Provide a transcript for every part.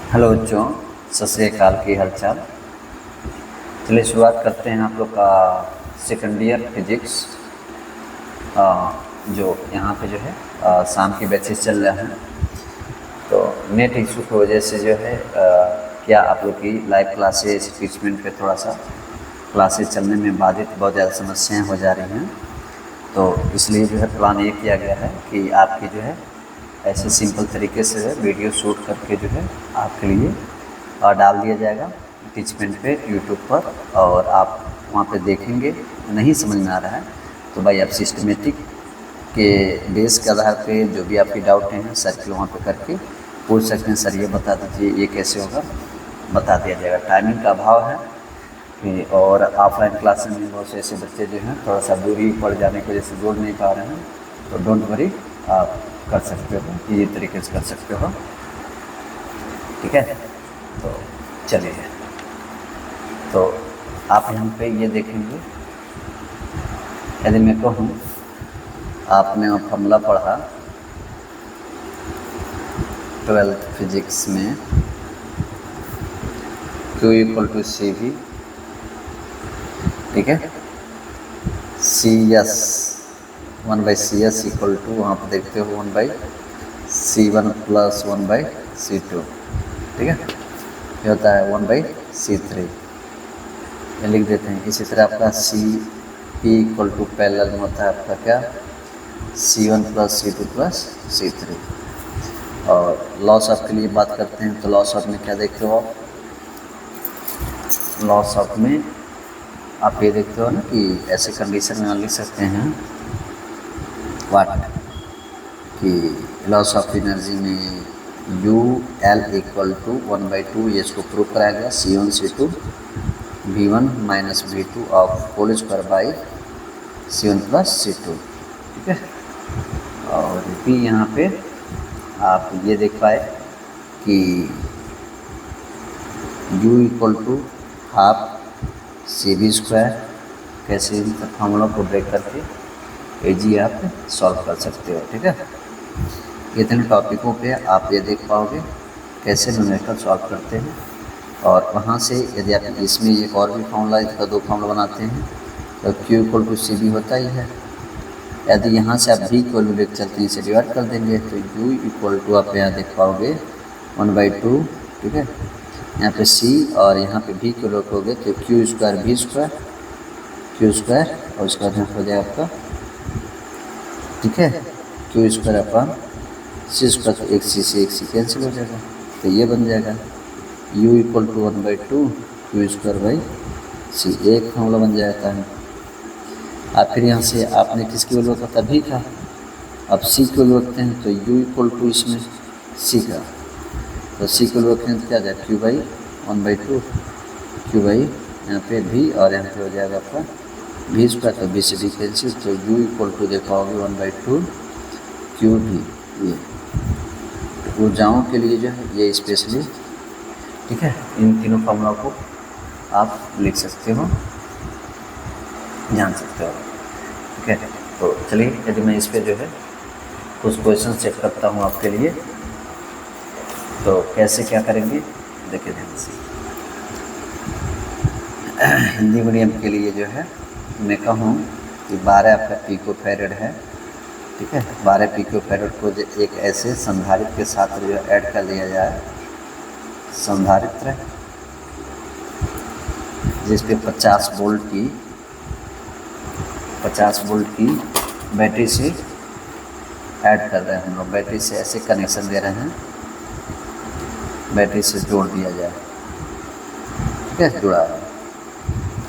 Hello बच्चों, सत श्री अकाल की हालचाल। चलिए शुरुआत करते हैं आप लोग का सेकेंड ईयर फिजिक्स। जो यहाँ पे जो है शाम की बैचेस चल रहे हैं, तो नेट इशू की वजह से जो है क्या आप लोग की लाइव क्लासेस टीचमेंट पे थोड़ा सा क्लासेस चलने में बाधित बहुत ज़्यादा समस्याएं हो जा रही हैं। तो इसलिए जो है प्लान ये किया गया है कि आपकी जो है ऐसे सिंपल तरीके से वीडियो शूट करके जो है आपके लिए डाल दिया जाएगा टीचमेंट पे यूट्यूब पर, और आप वहाँ पे देखेंगे। नहीं समझ में आ रहा है तो भाई आप सिस्टमेटिक के बेस के आधार पे जो भी आपकी डाउट हैं सर के वहाँ पे करके पूछ सकते हैं। सर ये बता दीजिए, ये कैसे होगा, बता दिया जाएगा। टाइमिंग का अभाव है कि और ऑफलाइन क्लासेस में बहुत से ऐसे बच्चे जो हैं थोड़ा सा दूरी पड़ जाने की वजह से जोड़ नहीं पा रहे हैं, तो डोंट वरी, आप कर सकते हो, ये तरीके से कर सकते हो। ठीक है, तो चलिए, तो आप यहाँ पे ये देखेंगे। यदि मैं कहूँ आपने फॉर्मूला पढ़ा 12th फिजिक्स में, Q = CV, ठीक है, CS 1/CS = वहाँ पर देखते हो 1/C1 + 1/C2, ठीक है, ये होता है 1/C3, ये लिख देते हैं। इसी तरह आपका CP = पैरेलल में होता है आपका क्या, C1 + C2 + C3। और लॉस ऑफ के लिए बात करते हैं, तो लॉस ऑफ में क्या देखते हो आप, लॉस ऑफ में आप ये देखते हो ना कि ऐसे कंडीशन में लिख सकते हैं वाट कि लॉस ऑफ एनर्जी में UL = 1/2, ये इसको प्रूव कराया गया, C1 C2 V1 - V2 of whole square by C1 + C2, ठीक है। और भी यहाँ पे आप ये देख पाए कि U = ½ CV², कैसे इन फॉर्मूला को ब्रेक करके इजी आप सॉल्व कर सकते हो, ठीक है। इतने टॉपिकों पे आप ये देख पाओगे कैसे न्यूमेरिकल सॉल्व करते हैं। और वहाँ से यदि आप इसमें एक और भी फॉर्मूला, इसका 2 फॉर्मूला बनाते हैं, तो Q = CV होता ही है। यदि यहाँ से आप V की वैल्यू लेकर चलते हैं, इसे डिवाइड कर देंगे, तो U = आप यहाँ देख पाओगे 1/2, ठीक है। यहाँ पे C और यहाँ पे V को रखोगे तो Q² V² Q², और उसका यहाँ हो जाएगा आपका, ठीक है, Q² अपन C², तो एक C से एक C कैंसिल हो जाएगा, तो ये बन जाएगा U = 1/2 Q²/C, एक फॉर्मूला बन जाता है। आप फिर यहाँ से आपने किसकी वैल्यू रखा था, V का, अब C की वैल्यू रखते हैं तो U = इसमें C का, तो C की वैल्यू रखते हैं तो क्या जाएगा Q/1/2 Q/ यहाँ पे V, और यहाँ पे हो जाएगा आपका V², तो V से V कैंसिल, तो U = देख पाओगे 1/2 QV। ये ऊर्जाओं के लिए जो है ये स्पेशली, ठीक है, इन तीनों फॉर्मूला को आप लिख सकते हो, जान सकते हो, ठीक है। तो चलिए, यदि मैं इस पर जो है कुछ क्वेश्चन चेक करता हूँ आपके लिए, तो कैसे क्या करेंगे देखिए ध्यान से। हिंदी मीडियम के लिए जो है मैं कहूँ कि 12 आपका पिकोफैरेड है, ठीक है। 12 पिकोफैरेड को एक ऐसे संधारित्र के साथ जो ऐड कर दिया जाए, संधारित्र जिस पे 50 वोल्ट की बैटरी से ऐड कर रहे हैं हम लोग, बैटरी से ऐसे कनेक्शन दे रहे हैं, बैटरी से जोड़ दिया जाए, ठीक है, जुड़ा है।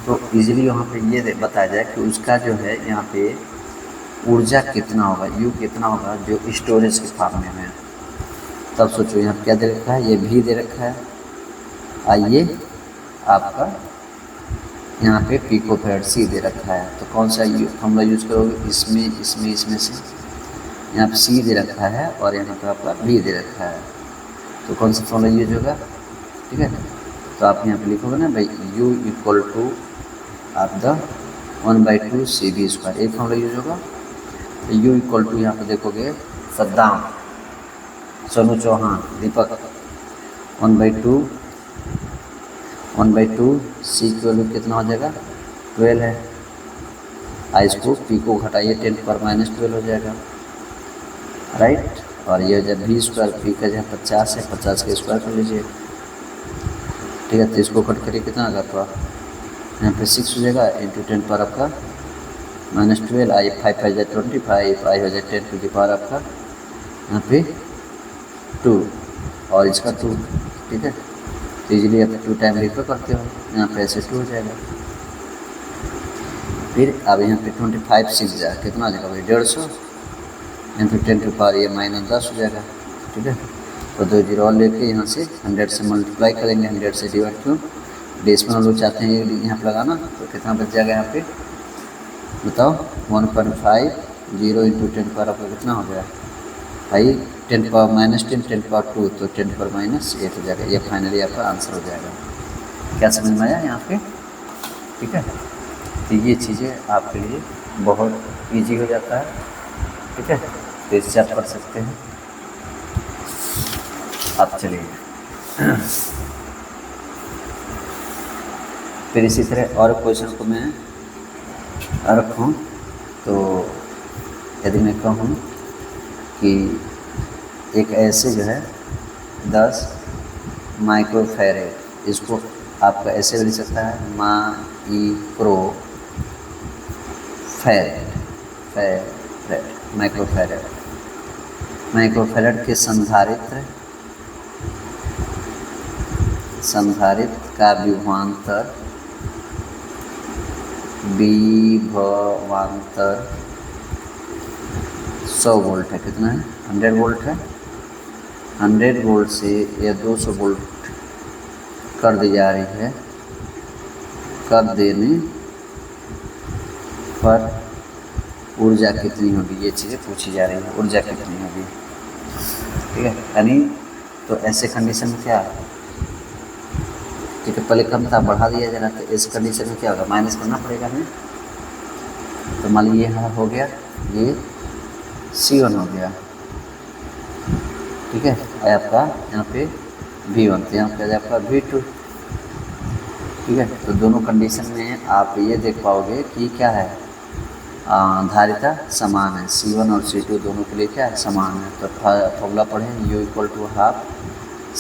तो इजीली वहाँ पे ये बताया जाए कि उसका जो है यहाँ पे ऊर्जा कितना होगा, U कितना होगा जो स्टोरेज के फॉर्म में है। तब सोचो यहाँ क्या दे रखा है, ये V दे रखा है, आइए आपका यहाँ पे पिकोफैरेड C दे रखा है, तो कौन सा फॉर्मूला यूज़ करोगे, इसमें से यहाँ पे C दे रखा है और यहाँ पे आपका V दे रखा है, तो कौन सा फॉर्मूला यूज होगा, ठीक है। तो आप यहाँ पे लिखोगे ना भाई U = आप द 1/2 CV², एक फॉर्मूला यूज होगा। तो U = यहाँ पे देखोगे सद्दाम, सोनू चौहान, दीपक, 1/2 1/2 सी की वैल्यू कितना हो जाएगा 12 है। इसको पी को घटाइए 10⁻12 हो जाएगा, राइट। और ये जब भी स्क्वायर पी का जहाँ 50 है 50 का स्क्वायर कर लीजिए, ठीक है। तो इसको कट करिए कितना आ गया यहाँ पे 6 हो जाएगा इंटू 10 आपका -12 आई 5 5 25 आई हो जाए 10 टू द पावर आपका यहाँ पे 2 और इसका 2, ठीक है। तो इजीली आप 2 टाइम रिफर करते हो, यहाँ पे ऐसे 2 हो जाएगा। फिर अब यहाँ पे 25 6 जाएगा कितना आ जाएगा भाई 150 इंटू 10 टू पावर ये -10 हो जाएगा, ठीक है। तो 2 जीरो और लेके यहाँ से 100 से मल्टीप्लाई करेंगे, 100 से डिवाइड क्यों डेसिमल हम लोग चाहते हैं यहाँ पर लगाना, तो कितना बच जाएगा यहाँ पे बताओ 1.50 इंटू 10 पावर आपका कितना हो गया भाई 10 पावर -10 10 पावर 2 तो 10 पावर -8 हो जाएगा। ये फाइनली आपका आंसर हो जाएगा। क्या समझ में आया यहाँ पे, ठीक है। तो ये चीज़ें आपके लिए बहुत इजी हो जाता है, ठीक है। तो इससे आप पढ़ सकते हैं। अब चलिए फिर इसी तरह और क्वेश्चन को मैं रखूँ। तो यदि मैं कहूँ कि एक ऐसे जो है 10 माइक्रोफैरेड, इसको आपका ऐसे भी लिख सकता है माइक्रोफैरेड के संधारित्र का विभवांतर विभवांतर 100 वोल्ट है। कितना है 100 वोल्ट है। 100 वोल्ट से या 200 वोल्ट कर दी जा रही है, कर देने पर ऊर्जा कितनी होगी, ये चीज़ें पूछी जा रही है, ऊर्जा कितनी होगी, ठीक है। यानी तो ऐसे कंडीशन में क्या है, ठीक है, पहले कम था बढ़ा दिया जा रहा था, इस कंडीशन में क्या होगा माइनस करना पड़ेगा हमें। तो मान लीजिए यहाँ हो गया ये C1 हो गया, ठीक है। आपका यहाँ पे V1 तो यहाँ पे आपका V2, ठीक है। तो दोनों कंडीशन में आप ये देख पाओगे कि क्या है धारिता समान है, C1 और C2 दोनों के लिए क्या है समान है। तो फॉर्मूला पढ़ें U = ½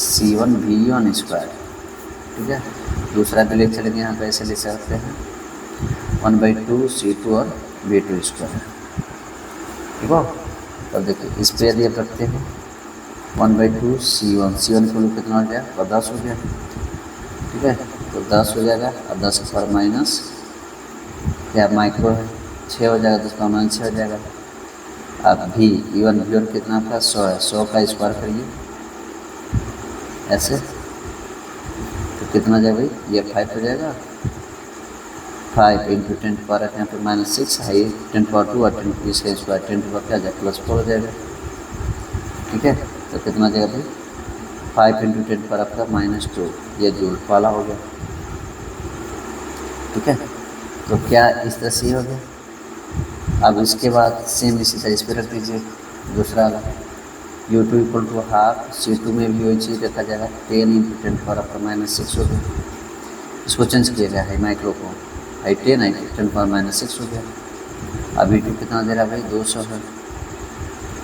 C1 V1 स्क्वायर, ठीक है। दूसरा भी ले चलेंगे यहाँ पे ऐसे ले सकते हैं 1/2 C2 और V2 स्क्वायर, ठीक हो। अब देखिए इस पर यदि आप रखते हैं 1/2 C1 की वैल्यू कितना हो गया और 10 हो गया, ठीक है। तो 10 हो जाएगा और 10 पर माइनस क्या माइक्रो है 6 हो जाएगा, 10 पर माइनस 6 हो जाएगा। अब V1 कितना आपका 100 है, 100 का स्क्वायर करिए ऐसे, तो कितना जाएगा भाई ये 5 हो जाएगा। 5 इंटू 10 पावर यहाँ पर -6 है 10⁻2 और 10 इसका स्क्वायर 10 क्या आ जाएगा +4 हो जाएगा, ठीक है। तो कितना जाएगा भाई 5 इंटू 10 पर आपका -2 ये जूल वाला हो गया, ठीक है। तो क्या इस तरह से हो गया। अब इसके बाद सेम इसी तरह इस पर रख दीजिए दूसरा वाला U2 = ½ C2 में भी वही चीज़ रखा जाएगा 10 इंटू 10 पर आपका -6 हो गया। इसको चेंज किया गया है माइक्रो को 10 है 10 पर -6 हो गया। अब V2 कितना दे रहा है भाई 200 है,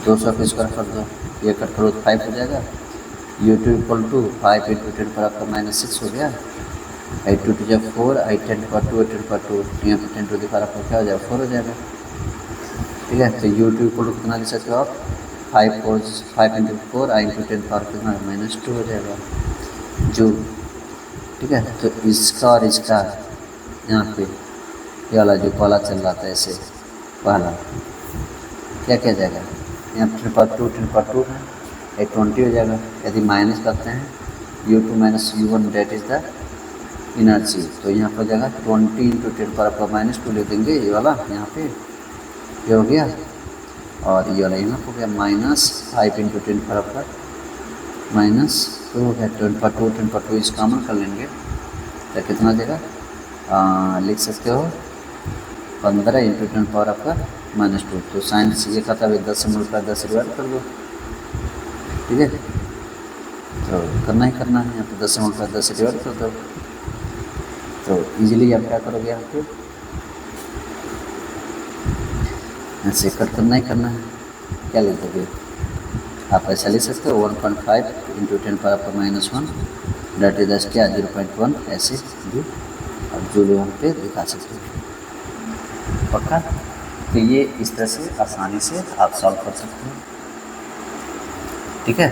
200 को स्क्वायर कर दो ये कट करो तो 5 हो जाएगा। U2 = 5 इंटू 10 पर आपका -6 हो गया। 2 to 4 10 पर 2 यहाँ पर 10 to the power आपका क्या हो जाएगा 4 हो जाएगा, ठीक है। तो U2 कितना ले सकते हो आप 5 इंटू 4 इंटू 10 पावर कितना -2 हो जाएगा जूल, ठीक है। तो इसका और इसका यहाँ पे ये वाला जो पहला चल रहा था ऐसे पहला क्या क्या जाएगा यहाँ 10⁻2 है 20 हो जाएगा। यदि माइनस करते हैं U2 - U1 that is the energy, तो यहाँ पर जाएगा 20 इंटू 10 पर आपका -2 ले देंगे ये वाला यहाँ पे ये हो गया, और ये वाला यहाँ हो गया -5 इंटू 10 पर आपका -2 हो गया। 10⁻2 इस कॉमन कर लेंगे तो कितना देगा लिख सकते हो 15 इंटू 10 पावर आपका -2। तो साइंस ये कहता है 10 से मल्टीप्लाई 10 से डिवाइड कर दो, ठीक है। तो करना ही करना है। यहाँ पे 10 से मल्टीप्लाई 10 से डिवाइड कर दो, तो इजीली आप क्या करोगे, यहाँ पे ऐसे कट करना ही करना है। क्या लिख दोगे आप, ऐसा लिख सकते हो 1.5 इंटू 10⁻⁻1 डेट इज दस क्या 0.1, ऐसे भी आप जो यहाँ पे दिखा सकते हो। पक्का? तो ये इस तरह से आसानी से आप सॉल्व कर सकते हो। ठीक है,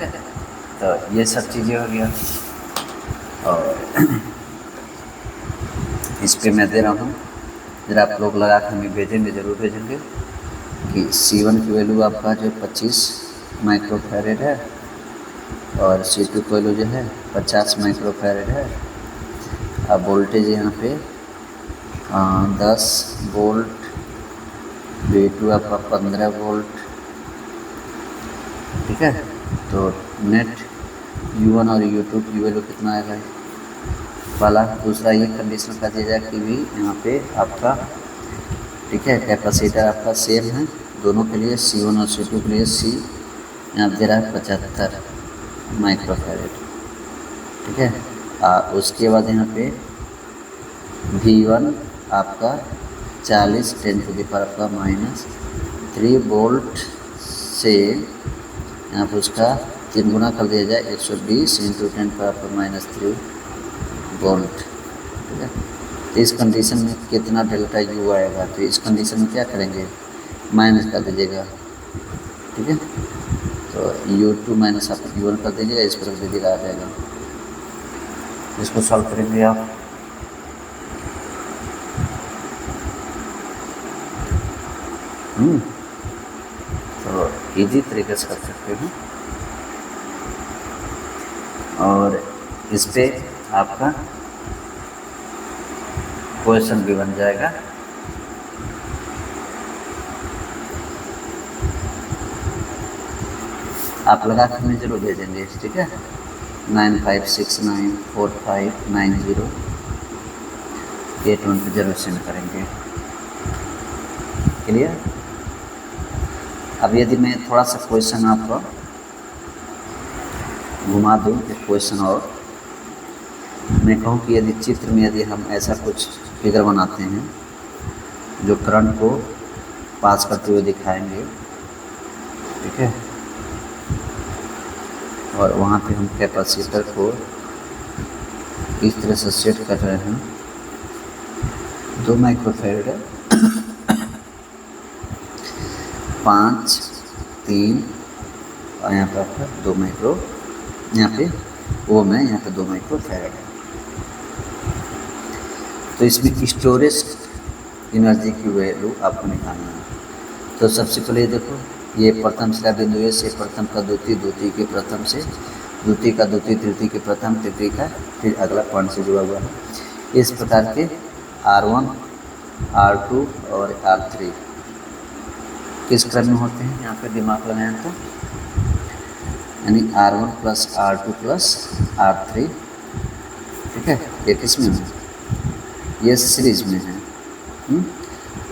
तो ये सब चीज़ें हो गया। और इस पे मैं दे रहा हूँ, जरा आप लोग लगा कर हमें भेजेंगे, ज़रूर भेजेंगे कि C1 की वैल्यू आपका जो 25 माइक्रोफैरेड है और C2 की वैल्यू जो है 50 माइक्रोफैरेड है। अब वोल्टेज यहाँ पे 10 वोल्ट, V2 आपका 15 वोल्ट। ठीक है, तो नेट U1 और U2 की वैल्यू कितना आएगा वाला। दूसरा ये कंडीशन का दिया जाए कि भी यहाँ पे आपका, ठीक है, कैपेसिटर आपका सेम है दोनों के लिए, C1 और C2 के लिए। C यहाँ दे रहा है 75 माइक्रोफैरेड। ठीक है, उसके बाद यहाँ पे V1 आपका 40 10⁻⁻³ वोल्ट से यहाँ पर उसका 3 गुना कर दिया जाए 120 इंटू 10⁻⁻³ वोल्ट। ठीक है, तो इस कंडीशन में कितना डेल्टा U आएगा, तो इस कंडीशन में क्या करेंगे, माइनस कर दीजिएगा। ठीक है, तो U2 माइनस आप U1 कर दीजिएगा, इस पर रख दीजिएगा, आ जाएगा। इसको सॉल्व करेंगे आप। तो इजी तरीके से कर सकते हैं। और इस पे आपका क्वेश्चन भी बन जाएगा। आप लगा कर हमें जरूर भेजेंगे। ठीक है, 9569459081 पे जरूर सेंड करेंगे। क्लियर? अब यदि मैं थोड़ा सा क्वेश्चन आपको घुमा दूँ, एक क्वेश्चन और मैं कहूँ कि यदि चित्र में यदि हम ऐसा कुछ फिगर बनाते हैं जो करंट को पास करते हुए दिखाएंगे, ठीक है, और वहाँ पे हम कैपेसिटर को इस तरह से सेट कर रहे हैं, 2 माइक्रोफैरेड है, 5 3 और यहाँ पर आपका 2 माइक्रो, यहाँ पे ओम है, यहाँ पे 2 माइक्रोफैरेड है। तो इसमें स्टोरेज एनर्जी की वैल्यू आपको निकालना है। तो सबसे पहले देखो, ये प्रथम शिला बिंदु है, से प्रथम का द्वितीय, द्वितीय के प्रथम से, द्वितीय का द्वितीय, तृतीय के प्रथम, तृतीय का फिर अगला पॉइंट से जुड़ा हुआ है। इस प्रकार के R1 R2 और R3 किस क्रम में होते हैं, यहाँ पे दिमाग लगाएं तो, यानी R1 plus R2 plus R3। ठीक है, ये किस में है, ये सीरीज में है।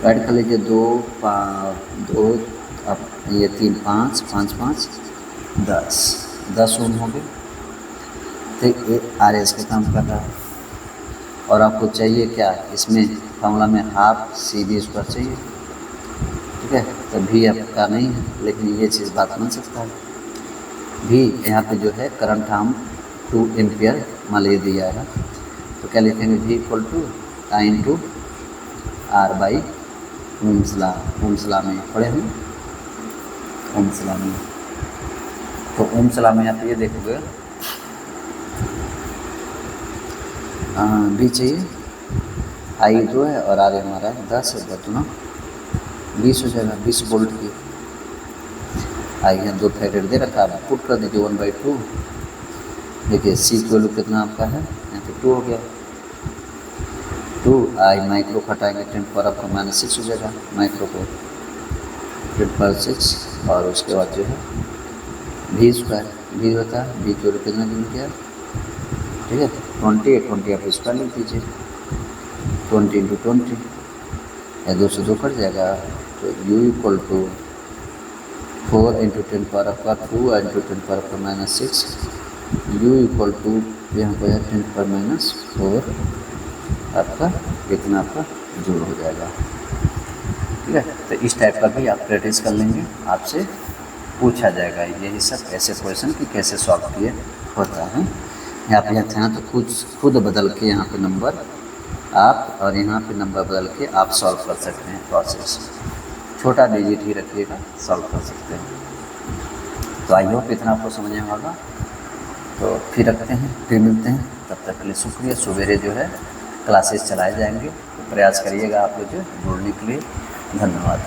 ऐड कर लीजिए 2 2 अब ये 3 5 5 5 10 ओम हो गए। तो ये RS का काम कर रहा है, और आपको चाहिए क्या, इसमें फॉर्मूला में हाफ CV² चाहिए। ठीक है, तो भी आपका नहीं है, लेकिन ये चीज़ बात बन सकता है। भी यहाँ पे जो है करंट हम 2 एम्पियर मान लीजिए दिया है, तो क्या लिखेंगे, V = I × R by Ohm's law. Ohm's law में पढ़े हैं, ओम्स लॉ में। तो ओम्स लॉ में आप ये देखोगे, B चाहिए, I 2 है और R हमारा 10 है, तो 20 हो जाएगा, 20 वोल्ट की। I यहाँ 2 फैरेड दे रखा है, पुट कर दीजिए 1/2। देखिए C की वैल्यू कितना आपका है, यहाँ पे 2 हो गया। 2 I माइक्रो घटाएंगे 10⁻⁻6 हो जाएगा, माइक्रो को 10⁻6, और उसके बाद जो है V² भी होता है, V की वैल्यू कितना गिन किया, ठीक है, 20 आप स्क्वायर लिख दीजिए, 20 × 20 या 2 से 2 कट जाएगा, तो U = 4 × 10⁻² × 10⁻6 u इक्वल टू यहाँ पर 10⁻⁴ आपका इतना आपका जूल हो जाएगा। ठीक है, तो इस टाइप का भी आप प्रैक्टिस कर लेंगे, आपसे पूछा जाएगा यही सब ऐसे क्वेश्चन कि कैसे सॉल्व किए होता है। यहाँ पे यहाँ था तो खुद बदल के यहाँ पे नंबर आप और यहाँ पे नंबर बदल के आप सॉल्व कर सकते हैं। प्रोसेस छोटा डिजिट ही रखिएगा, सॉल्व कर सकते हैं। तो आई होप इतना आपको समझ में होगा। तो फिर रखते हैं, फिर मिलते हैं, तब तक के लिए शुक्रिया। सवेरे जो है क्लासेस चलाए जाएंगे, तो प्रयास करिएगा आप लोग जो जुड़ने के लिए। धन्यवाद।